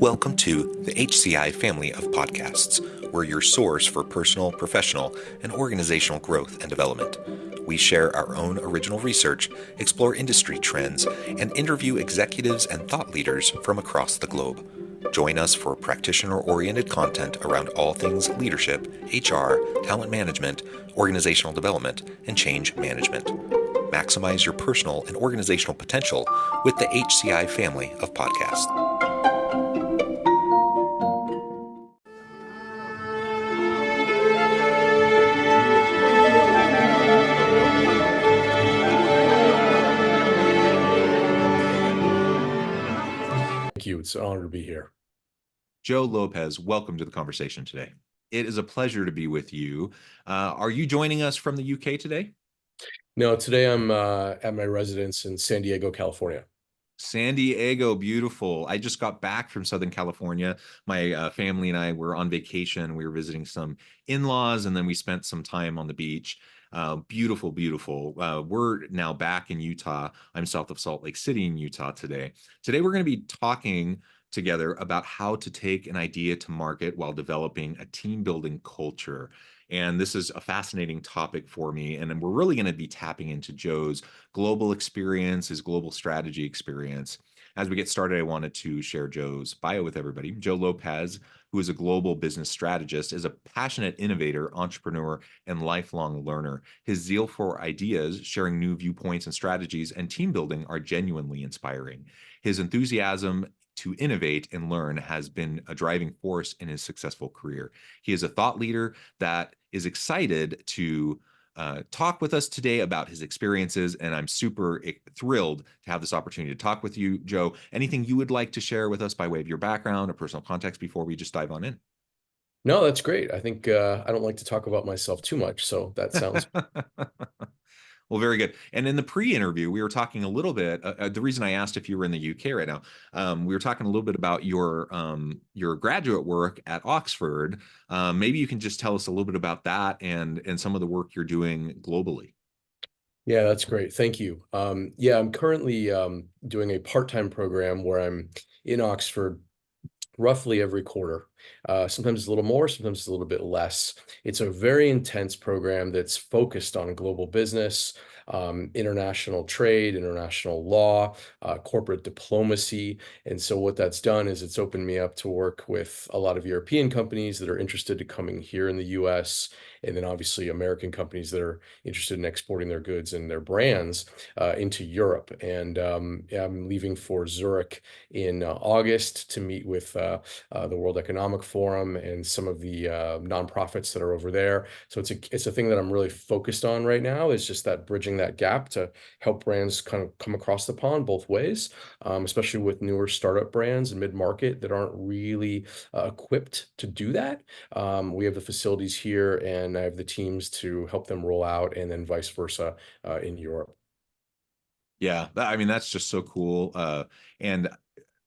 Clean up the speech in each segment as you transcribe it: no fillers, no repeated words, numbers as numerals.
Welcome to the HCI family of podcasts. We're your source for personal, professional, and organizational growth and development. We share our own original research, explore industry trends, and interview executives and thought leaders from across the globe. Join us for practitioner-oriented content around all things leadership, HR, talent management, organizational development, and change management. Maximize your personal and organizational potential with the HCI family of podcasts. Thank you. It's an honor to be here. Joe Lopez, welcome to the conversation today. It is a pleasure to be with you. Are you joining us from the UK today? No, today I'm at my residence in San Diego, California. San Diego, beautiful. I just got back from Southern California. My family and I were on vacation. We were visiting some in-laws, and then we spent some time on the beach. Beautiful, beautiful. We're now back in Utah. I'm south of Salt Lake City in Utah today. Today, we're going to be talking together about how to take an idea to market while developing a team building culture. And this is a fascinating topic for me. And then we're really going to be tapping into Joe's global experience, his global strategy experience. As we get started, I wanted to share Joe's bio with everybody. Joe Lopez, who is a global business strategist, is a passionate innovator, entrepreneur, and lifelong learner. His zeal for ideas, sharing new viewpoints and strategies, and team building are genuinely inspiring. His enthusiasm to innovate and learn has been a driving force in his successful career. He is a thought leader that is excited to talk with us today about his experiences, and I'm super thrilled to have this opportunity to talk with you, Joe. Anything you would like to share with us by way of your background or personal context before we just dive on in? No, that's great. I think I don't like to talk about myself too much, so that sounds. Well, very good. And in the pre-interview, we were talking a little bit. The reason I asked if you were in the UK right now, we were talking a little bit about your graduate work at Oxford. Maybe you can just tell us a little bit about that and some of the work you're doing globally. Yeah, that's great. Thank you. Yeah, I'm currently doing a part-time program where I'm in Oxford roughly every quarter. Sometimes it's a little more, sometimes it's a little bit less. It's a very intense program that's focused on global business, international trade, international law, corporate diplomacy. And so what that's done is it's opened me up to work with a lot of European companies that are interested in coming here in the US, and then obviously American companies that are interested in exporting their goods and their brands into Europe. And yeah, I'm leaving for Zurich in August to meet with the World Economic Forum and some of the nonprofits that are over there. So it's a thing that I'm really focused on right now, is just that bridging that gap to help brands kind of come across the pond both ways, especially with newer startup brands and mid-market that aren't really equipped to do that. We have the facilities here, and I have the teams to help them roll out, and then vice versa in Europe. Yeah, I mean, that's just so cool. And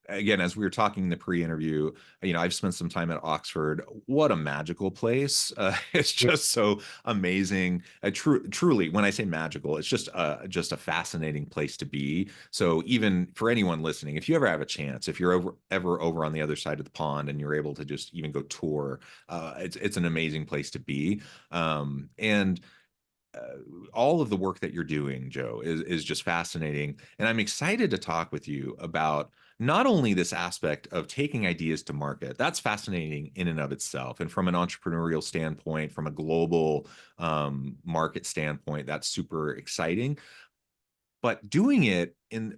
again, as we were talking in the pre-interview, I've spent some time at Oxford. What a magical place. It's just so amazing. Truly, when I say magical, it's just a fascinating place to be. So even for anyone listening, if you ever have a chance, if you're ever over on the other side of the pond and you're able to just even go tour, it's an amazing place to be. And all of the work that you're doing, Joe, is just fascinating. And I'm excited to talk with you about not only this aspect of taking ideas to market. That's fascinating in and of itself. And from an entrepreneurial standpoint, from a global market standpoint, that's super exciting. But doing it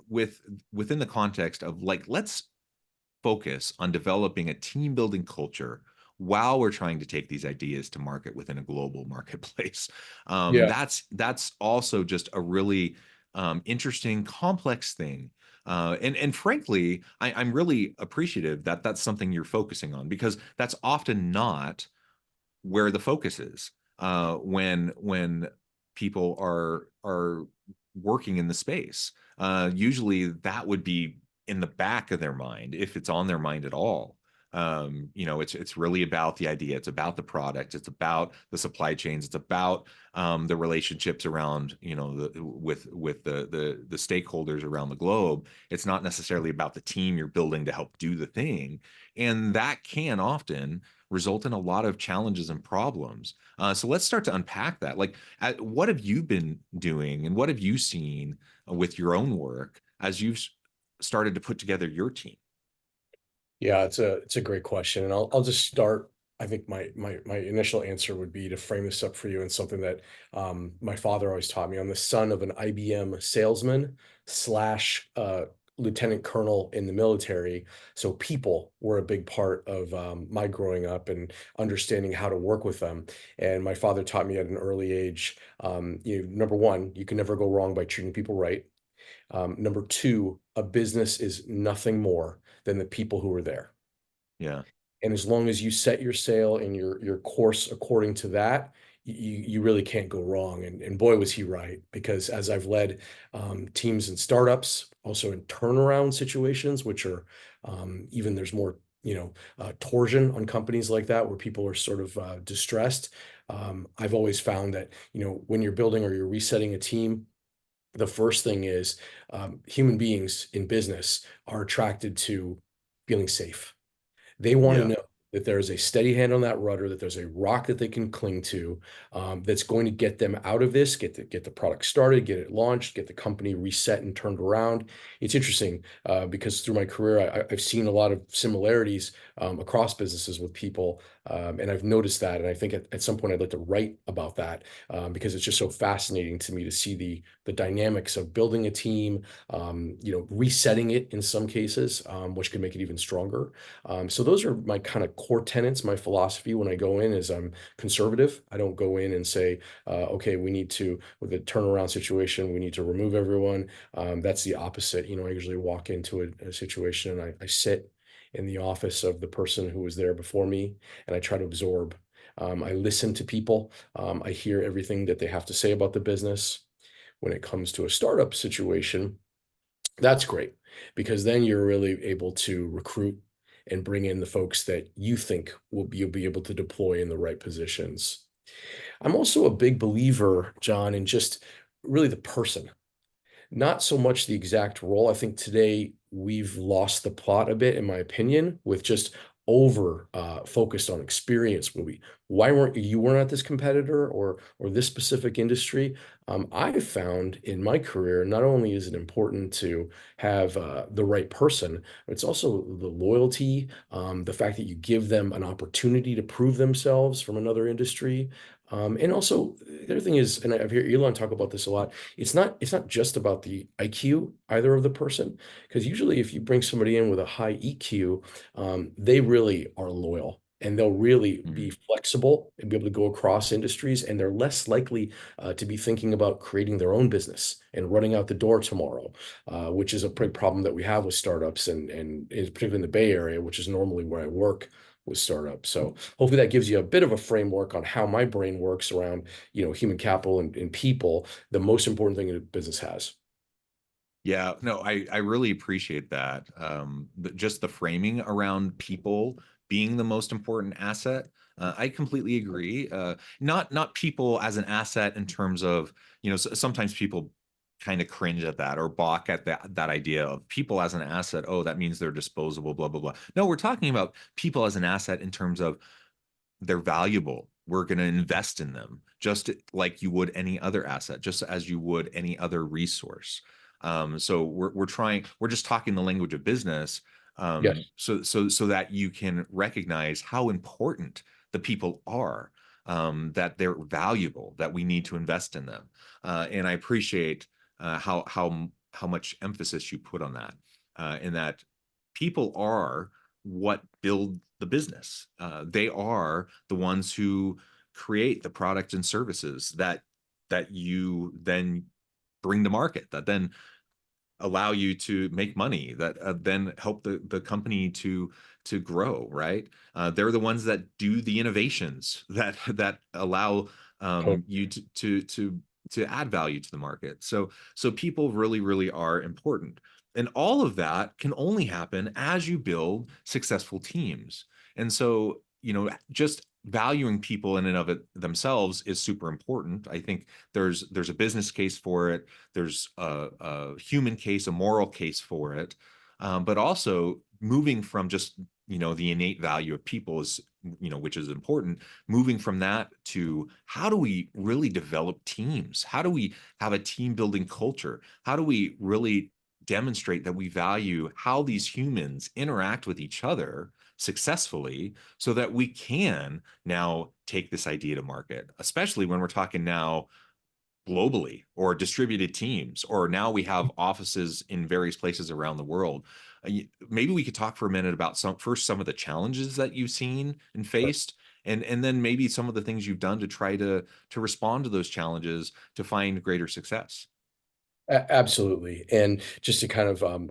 within the context of, like, let's focus on developing a team building culture while we're trying to take these ideas to market within a global marketplace. Yeah. That's also just a really interesting, complex thing. And frankly, I'm really appreciative that that's something you're focusing on, because that's often not where the focus is when people are working in the space. Usually that would be in the back of their mind, if it's on their mind at all. It's really about the idea. It's about the product. It's about the supply chains. It's about the relationships around, with the stakeholders around the globe. It's not necessarily about the team you're building to help do the thing, and that can often result in a lot of challenges and problems. So let's start to unpack that. Like, what have you been doing, and what have you seen with your own work as you've started to put together your team? Yeah, it's a great question, and I'll just start. I think my initial answer would be to frame this up for you in something that my father always taught me. I'm the son of an IBM salesman slash lieutenant colonel in the military, so people were a big part of my growing up and understanding how to work with them. And my father taught me at an early age, number one, you can never go wrong by treating people right. Number two, a business is nothing more than the people who are there. Yeah. And as long as you set your sail and your course according to that, you really can't go wrong. And boy, was he right, because as I've led teams in startups, also in turnaround situations, which are even there's more, torsion on companies like that where people are sort of distressed. I've always found that, when you're building or you're resetting a team, the first thing is human beings in business are attracted to feeling safe. They want to Yeah. know that there is a steady hand on that rudder, that there's a rock that they can cling to, that's going to get them out of this, get the product started, get it launched, get the company reset and turned around. It's interesting because through my career, I've seen a lot of similarities across businesses with people, and I've noticed that. And I think at some point I'd like to write about that because it's just so fascinating to me to see the dynamics of building a team, resetting it in some cases, which can make it even stronger. So those are my kind of core tenets. My philosophy when I go in is I'm conservative. I don't go in and say, okay, we need to, with a turnaround situation, we need to remove everyone. That's the opposite. I usually walk into a situation and I sit in the office of the person who was there before me and I try to absorb. I listen to people. I hear everything that they have to say about the business. When it comes to a startup situation, that's great because then you're really able to recruit and bring in the folks that you think you'll be able to deploy in the right positions. I'm also a big believer, John, in just really the person, not so much the exact role. I think today we've lost the plot a bit, in my opinion, with just over focused on experience. Why weren't you weren't at this competitor or this specific industry? I've found in my career, not only is it important to have the right person, but it's also the loyalty, the fact that you give them an opportunity to prove themselves from another industry. And also, the other thing is, and I've heard Elon talk about this a lot, it's not just about the IQ either of the person, because usually if you bring somebody in with a high EQ, they really are loyal and they'll really be Mhm. flexible and be able to go across industries, and they're less likely to be thinking about creating their own business and running out the door tomorrow, which is a big problem that we have with startups and particularly in the Bay Area, which is normally where I work with startups. So hopefully that gives you a bit of a framework on how my brain works around, human capital and people, the most important thing a business has. Yeah, no, I really appreciate that. Just the framing around people being the most important asset. I completely agree. Not people as an asset in terms of, sometimes people kind of cringe at that or balk at that idea of people as an asset. Oh, that means they're disposable, blah, blah, blah. No, we're talking about people as an asset in terms of they're valuable. We're going to invest in them just like you would any other asset, just as you would any other resource. So we're just talking the language of business, Yes. so that you can recognize how important the people are, that they're valuable, that we need to invest in them. And I appreciate how much emphasis you put on that, in that people are what build the business. They are the ones who create the product and services that you then bring to market, that then allow you to make money, that then help the company to grow, right? They're the ones that do the innovations that allow you to add value to the market. So people really are important. And all of that can only happen as you build successful teams. And so, just valuing people in and of it themselves is super important. I think there's a business case for it. There's a human case, a moral case for it. But also moving from just, the innate value of people is, which is important, moving from that to how do we really develop teams? How do we have a team building culture? How do we really demonstrate that we value how these humans interact with each other successfully so that we can now take this idea to market, especially when we're talking now globally or distributed teams, or now we have offices in various places around the world. Maybe we could talk for a minute about some of the challenges that you've seen and faced, and then maybe some of the things you've done to try to respond to those challenges to find greater success. Absolutely. And just to kind of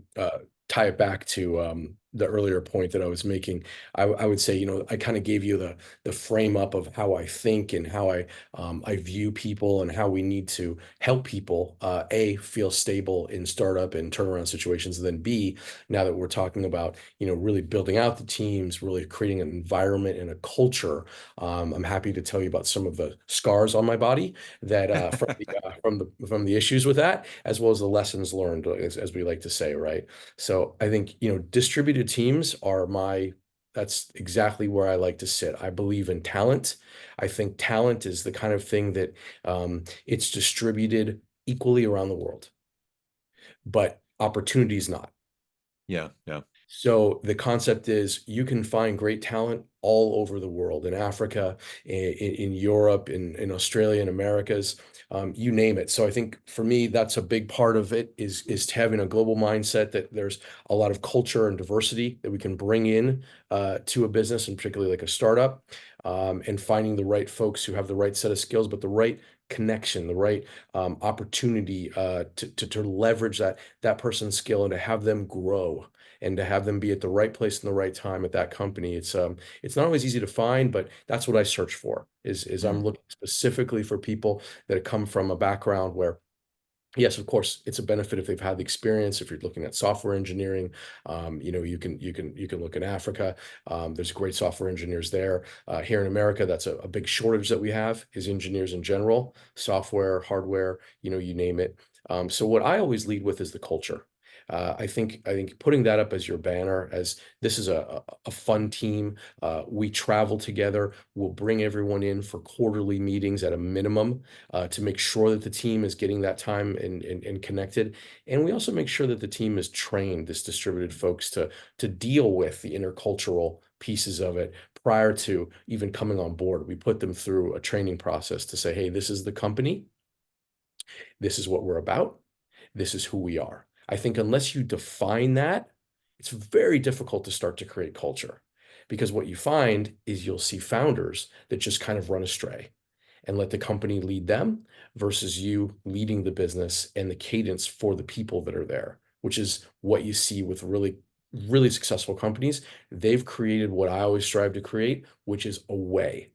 tie it back to the earlier point that I was making, I would say, I kind of gave you the frame up of how I think and how I view people and how we need to help people, A, feel stable in startup and turnaround situations, and then B, now that we're talking about, really building out the teams, really creating an environment and a culture. I'm happy to tell you about some of the scars on my body that from the issues with that, as well as the lessons learned, as we like to say, right? So I think, distributed teams are that's exactly where I like to sit. I believe in talent. I think talent is the kind of thing that it's distributed equally around the world, but opportunity is not. Yeah, yeah. So the concept is you can find great talent all over the world, in Africa, in Europe, in Australia, in Americas, you name it. So I think for me, that's a big part of it is having a global mindset that there's a lot of culture and diversity that we can bring in to a business, and particularly like a startup, and finding the right folks who have the right set of skills, but the right connection, the right opportunity to leverage that person's skill and to have them grow and to have them be at the right place in the right time at that company. It's not always easy to find, but that's what I search for is I'm Mm. looking specifically for people that come from a background where, yes, of course, it's a benefit if they've had the experience. If you're looking at software engineering, you can look in Africa. There's great software engineers there. Here in America, that's a big shortage that we have is engineers in general, software, hardware, you name it. So what I always lead with is the culture. I think putting that up as your banner, as this is a fun team. We travel together. We'll bring everyone in for quarterly meetings at a minimum to make sure that the team is getting that time and connected. And we also make sure that the team is trained, this distributed folks, to deal with the intercultural pieces of it prior to even coming on board. We put them through a training process to say, hey, this is the company. This is what we're about. This is who we are. I think unless you define that, it's very difficult to start to create culture, because what you find is you'll see founders that just kind of run astray and let the company lead them versus you leading the business and the cadence for the people that are there, which is what you see with really, really successful companies. They've created what I always strive to create, which is a way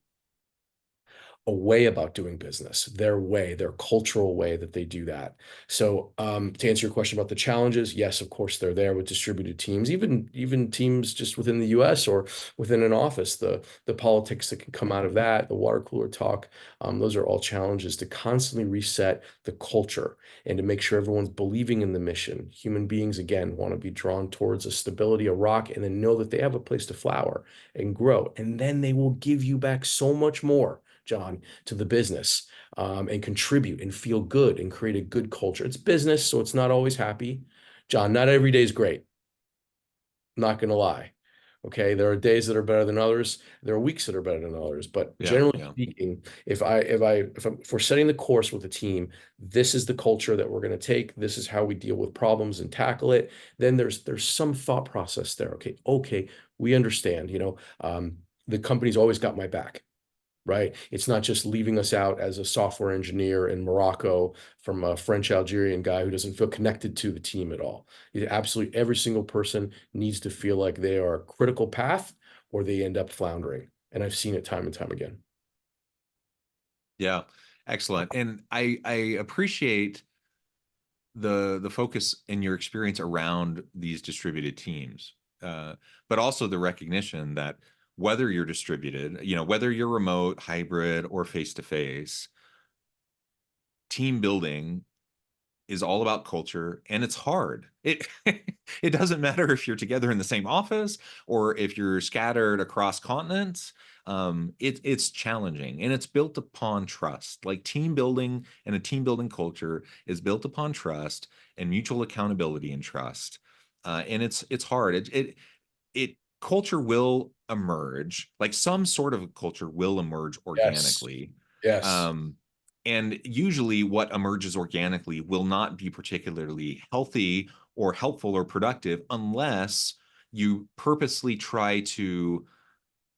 about doing business, their way, their cultural way that they do that. So to answer your question about the challenges, yes, of course they're there with distributed teams, even teams just within the US or within an office, the politics that can come out of that, the water cooler talk, those are all challenges to constantly reset the culture and to make sure everyone's believing in the mission. Human beings, again, want to be drawn towards a stability, a rock, and then know that they have a place to flower and grow. And then they will give you back so much more, John, to the business, and contribute and feel good and create a good culture. It's business, so it's not always happy. John, not every day is great. I'm not going to lie. Okay, there are days that are better than others. There are weeks that are better than others. But Yeah, generally yeah. speaking, if we're setting the course with a team, this is the culture that we're going to take. This is how we deal with problems and tackle it. Then there's some thought process there. Okay, we understand. The company's always got my back, right? It's not just leaving us out as a software engineer in Morocco from a French Algerian guy who doesn't feel connected to the team at all. Absolutely every single person needs to feel like they are a critical path or they end up floundering. And I've seen it time and time again. Yeah, excellent. And I appreciate the focus in your experience around these distributed teams, but also the recognition that whether you're distributed, whether you're remote, hybrid, or face to face, team building is all about culture, and it's hard. It it doesn't matter if you're together in the same office or if you're scattered across continents. It's challenging, and it's built upon trust. Like team building and a team building culture is built upon trust and mutual accountability and trust. And it's hard. It culture will emerge, like some sort of culture will emerge Yes. organically. Yes. Um, and usually what emerges organically will not be particularly healthy or helpful or productive unless you purposely try to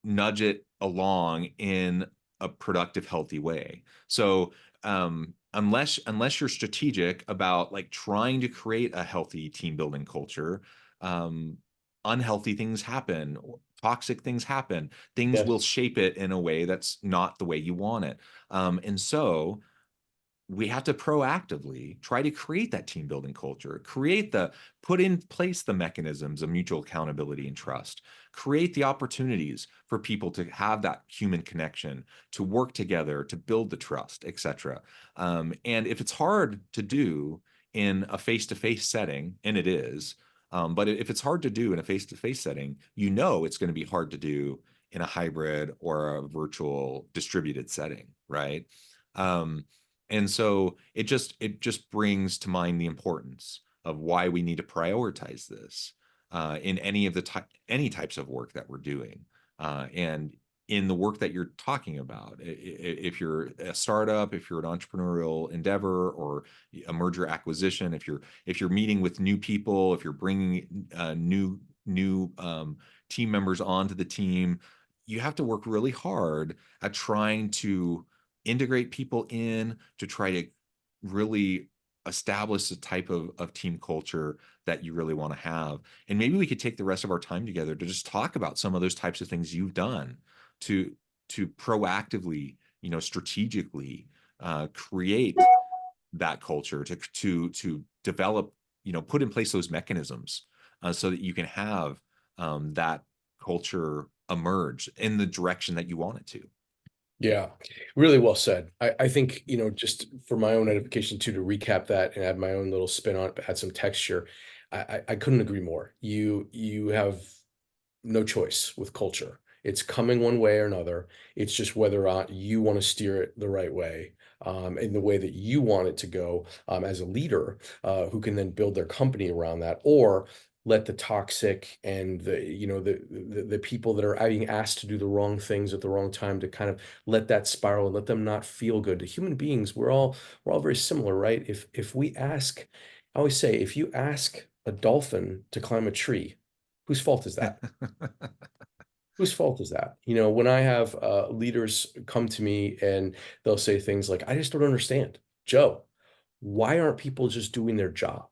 nudge it along in a productive, healthy way. So unless you're strategic about like trying to create a healthy team building culture, um, unhealthy things happen, toxic things happen, things Yes. will shape it in a way that's not the way you want it. And so we have to proactively try to create that team building culture, put in place the mechanisms of mutual accountability and trust, create the opportunities for people to have that human connection, to work together, to build the trust, etc. And if it's hard to do in a face-to-face setting, and it is, but if it's hard to do in a face-to-face setting, it's going to be hard to do in a hybrid or a virtual distributed setting, right? Um, and so it just brings to mind the importance of why we need to prioritize this in any types of work that we're doing, and in the work that you're talking about. If you're a startup, if you're an entrepreneurial endeavor or a merger acquisition, if you're meeting with new people, if you're bringing new team members onto the team, you have to work really hard at trying to integrate people in to try to really establish the type of team culture that you really want to have. And maybe we could take the rest of our time together to just talk about some of those types of things you've done to proactively, strategically create that culture, to develop, put in place those mechanisms so that you can have that culture emerge in the direction that you want it to. Yeah, really well said. I think, just for my own edification too, to recap that and add my own little spin on it, but add some texture. I couldn't agree more. You have no choice with culture. It's coming one way or another. It's just whether or not you want to steer it the right way, in the way that you want it to go, as a leader, who can then build their company around that, or let the toxic and the people that are being asked to do the wrong things at the wrong time to kind of let that spiral and let them not feel good. To human beings, we're all very similar, right? If we ask, I always say, if you ask a dolphin to climb a tree, whose fault is that? Whose fault is that? When I have leaders come to me and they'll say things like, I just don't understand, Joe, why aren't people just doing their job?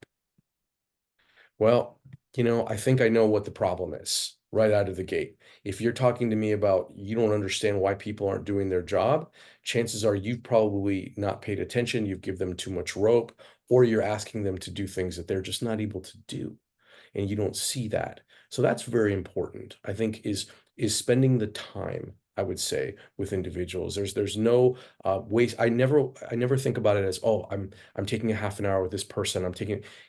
Well, I think I know what the problem is right out of the gate. If you're talking to me about you don't understand why people aren't doing their job, chances are you've probably not paid attention, you've given them too much rope, or you're asking them to do things that they're just not able to do, and you don't see that. So that's very important, I think, is spending the time, I would say, with individuals. There's no waste. I never think about it as, oh, I'm taking a half an hour with this person.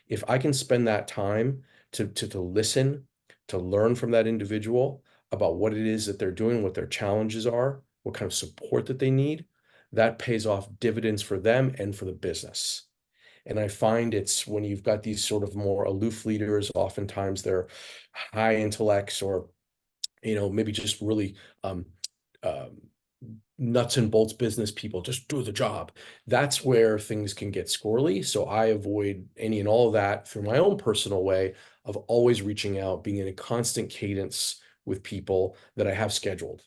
If I can spend that time to listen, to learn from that individual about what it is that they're doing, what their challenges are, what kind of support that they need, that pays off dividends for them and for the business. And I find it's when you've got these sort of more aloof leaders, oftentimes they're high intellects, or, maybe just really um, nuts and bolts business people, just do the job. That's where things can get squirrely. So I avoid any and all of that through my own personal way of always reaching out, being in a constant cadence with people that I have scheduled.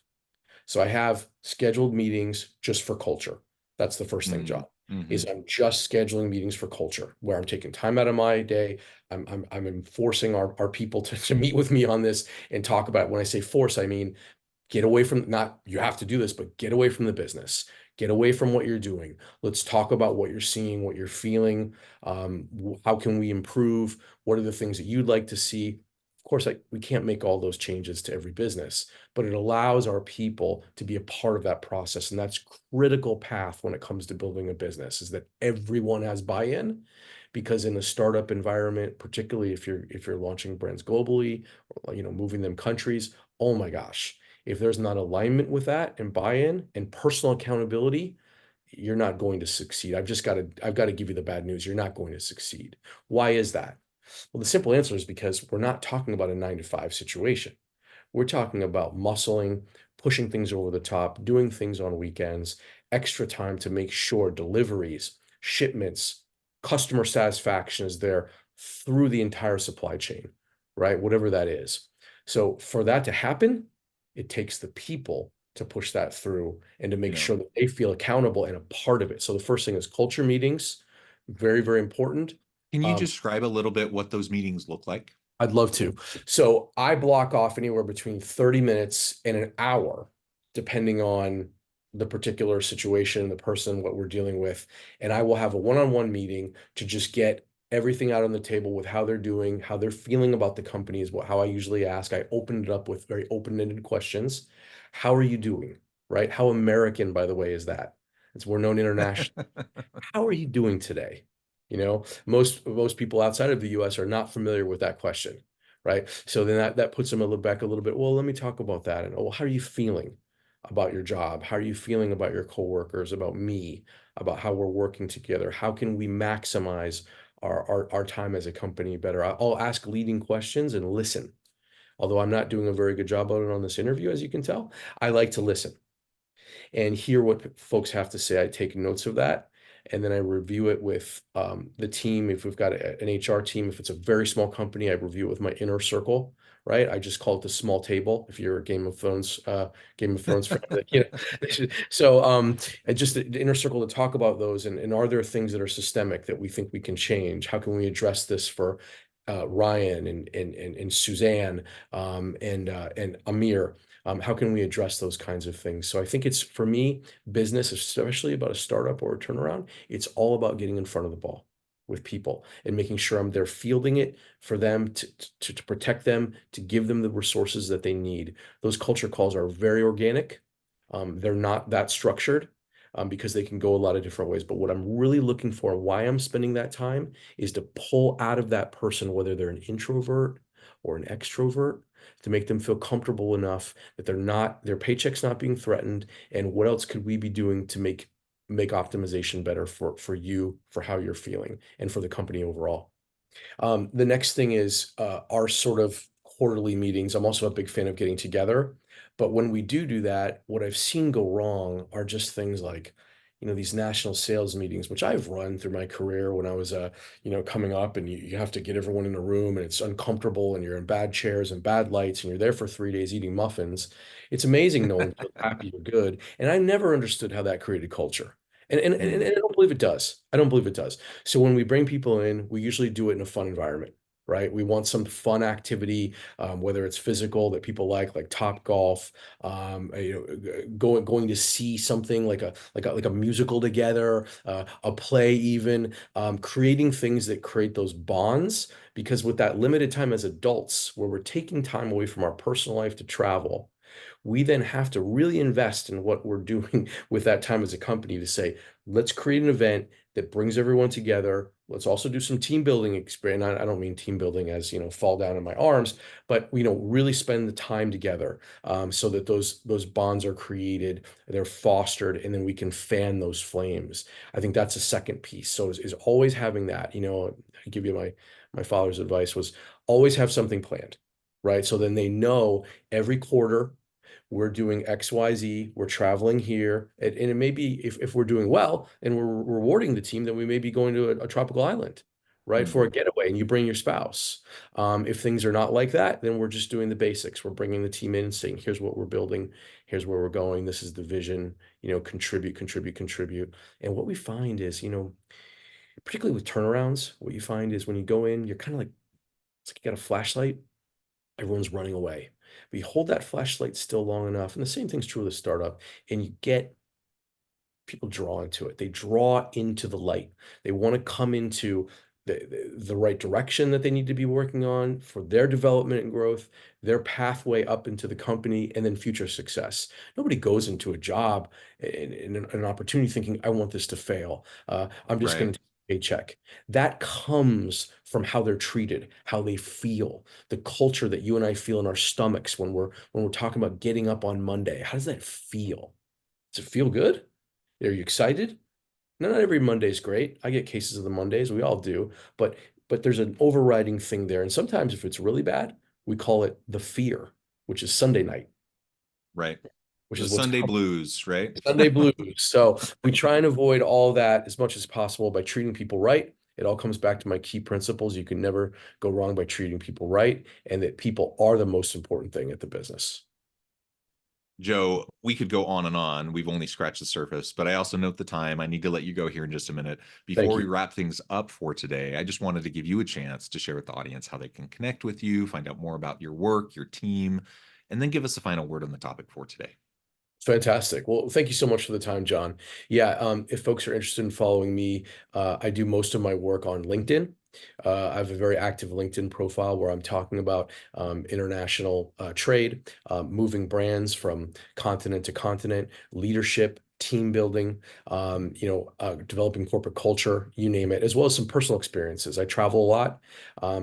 So I have scheduled meetings just for culture. That's the first thing, Mm, John, is mhm. I'm just scheduling meetings for culture where I'm taking time out of my day. I'm enforcing our people to meet with me on this and talk about it. When I say force, I mean get away from, not you have to do this, but get away from the business. Get away from what you're doing. Let's talk about what you're seeing, what you're feeling. How can we improve? What are the things that you'd like to see? Of course, we can't make all those changes to every business, but it allows our people to be a part of that process. And that's critical path when it comes to building a business, is that everyone has buy-in. Because in a startup environment, particularly if you're launching brands globally, or moving them countries, oh my gosh, if there's not alignment with that and buy-in and personal accountability, you're not going to succeed. I've got to give you the bad news. You're not going to succeed. Why is that? Well, the simple answer is because we're not talking about a 9 to 5 situation. We're talking about muscling, pushing things over the top, doing things on weekends, extra time to make sure deliveries, shipments, customer satisfaction is there through the entire supply chain, right? Whatever that is. So for that to happen, it takes the people to push that through and to make Yeah. sure that they feel accountable and a part of it. So the first thing is culture meetings, very, very important. Can you Um, describe a little bit what those meetings look like? I'd love to. So I block off anywhere between 30 minutes and an hour, depending on the particular situation, the person, what we're dealing with. And I will have a one-on-one meeting to just get everything out on the table with how they're doing, how they're feeling about the company is how I usually ask. I open it up with very open-ended questions. How are you doing? Right? How American, by the way, is that? We're known internationally. How are you doing today? Most people outside of the US are not familiar with that question, right? So then that puts them back a little bit. Well, let me talk about that. And how are you feeling about your job? How are you feeling about your coworkers, about me, about how we're working together? How can we maximize our time as a company better? I'll ask leading questions and listen. Although I'm not doing a very good job of it on this interview, as you can tell, I like to listen and hear what folks have to say. I take notes of that, and then I review it with the team. If we've got an HR team, if it's a very small company, I review it with my inner circle. Right, I just call it the small table. If you're a Game of Thrones fan, So, and just the inner circle to talk about those, and are there things that are systemic that we think we can change? How can we address this for Ryan and Suzanne and Amir? How can we address those kinds of things? So I think it's, for me, business, especially about a startup or a turnaround, it's all about getting in front of the ball with people and making sure I'm there fielding it for them to protect them, to give them the resources that they need. Those culture calls are very organic. They're not that structured, because they can go a lot of different ways. But what I'm really looking for, why I'm spending that time, is to pull out of that person, whether they're an introvert or an extrovert, to make them feel comfortable enough that their paycheck's not being threatened. And what else could we be doing to make optimization better for you, for how you're feeling, and for the company overall. The next thing is our sort of quarterly meetings. I'm also a big fan of getting together, but when we do that, what I've seen go wrong are just things like, these national sales meetings, which I've run through my career when I was, coming up, and you have to get everyone in a room, and it's uncomfortable, and you're in bad chairs and bad lights, and you're there for 3 days eating muffins. It's amazing no one feels happy or good, and I never understood how that created culture. And Mm. I don't believe it does. I don't believe it does. So when we bring people in, we usually do it in a fun environment, right? We want some fun activity, whether it's physical that people like Top Golf, going to see something like a musical together, a play even, creating things that create those bonds. Because with that limited time as adults, where we're taking time away from our personal life to travel, we then have to really invest in what we're doing with that time as a company to say, let's create an event that brings everyone together. Let's also do some team building experience. I don't mean team building as, fall down in my arms, but, really spend the time together, so that those bonds are created, they're fostered, and then we can fan those flames. I think that's a second piece. So is always having that, I give you my father's advice was always have something planned, right? So then they know every quarter we're doing XYZ, we're traveling here. And it may be, if we're doing well and we're rewarding the team, then we may be going to a tropical island, right, for a Mhm. getaway, and you bring your spouse. If things are not like that, then we're just doing the basics. We're bringing the team in and saying, here's what we're building, here's where we're going, this is the vision, contribute, contribute, contribute. And what we find is, particularly with turnarounds, what you find is when you go in, you're kind of like, it's like you got a flashlight, everyone's running away. But you hold that flashlight still long enough, and the same thing's true with a startup, and you get people draw into it. They draw into the light. They want to come into the right direction that they need to be working on for their development and growth, their pathway up into the company, and then future success. Nobody goes into a job in an opportunity thinking, I want this to fail. I'm just going Right. to take a paycheck. That comes from how they're treated, how they feel, the culture that you and I feel in our stomachs when we're talking about getting up on Monday. How does that feel? Does it feel good? Are you excited? No, not every Monday is great. I get cases of the Mondays, we all do, but there's an overriding thing there. And sometimes if it's really bad, we call it the fear, which is Sunday night, Right. which The is what's Sunday coming. blues, right? Sunday blues. So we try and avoid all that as much as possible by treating people right. It all comes back to my key principles. You can never go wrong by treating people right, and that people are the most important thing at the business. Joe, we could go on and on. We've only scratched the surface, but I also note the time. I need to let you go here in just a minute. Thank Before we you. wrap things up for today, I just wanted to give you a chance to share with the audience how they can connect with you, find out more about your work, your team, and then give us a final word on the topic for today. Fantastic. Well, thank you so much for the time, John. Yeah, if folks are interested in following me, I do most of my work on LinkedIn. I have a very active LinkedIn profile where I'm talking about international trade, moving brands from continent to continent, leadership, team building, developing corporate culture, you name it, as well as some personal experiences. I travel a lot,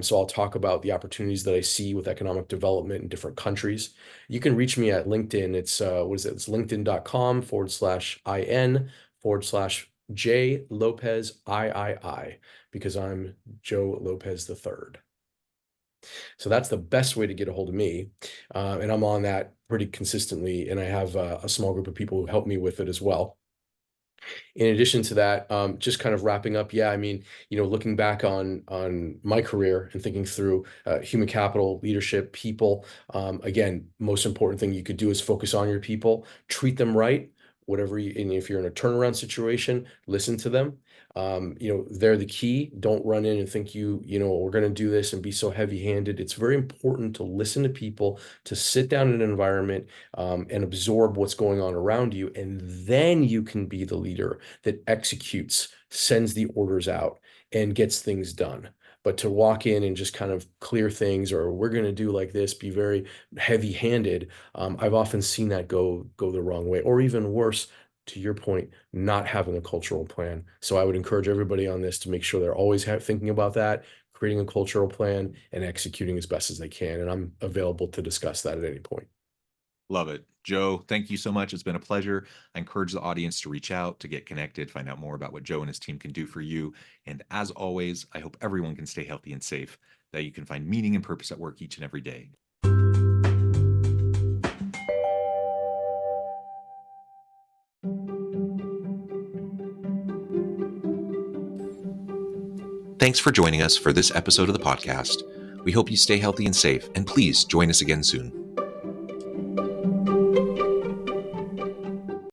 so I'll talk about the opportunities that I see with economic development in different countries. You can reach me at LinkedIn. It's what is it? It's linkedin.com/IN/J Lopez III, because I'm Joe Lopez III. So that's the best way to get a hold of me. And I'm on that pretty consistently. And I have a small group of people who help me with it as well. In addition to that, just kind of wrapping up, yeah, I mean, looking back on my career and thinking through human capital, leadership, people, again, most important thing you could do is focus on your people, treat them right, whatever you, and if you're in a turnaround situation, listen to them. They're the key. Don't run in and think we're going to do this and be so heavy-handed. It's very important to listen to people, to sit down in an environment and absorb what's going on around you. And then you can be the leader that executes, sends the orders out, and gets things done. But to walk in and just kind of clear things, or we're going to do like this, be very heavy-handed, I've often seen that go the wrong way, or even worse, to your point, not having a cultural plan. So I would encourage everybody on this to make sure they're always thinking about that, creating a cultural plan, and executing as best as they can. And I'm available to discuss that at any point. Love it. Joe, thank you so much. It's been a pleasure. I encourage the audience to reach out, to get connected, find out more about what Joe and his team can do for you. And as always, I hope everyone can stay healthy and safe, that you can find meaning and purpose at work each and every day. Thanks for joining us for this episode of the podcast. We hope you stay healthy and safe, and please join us again soon.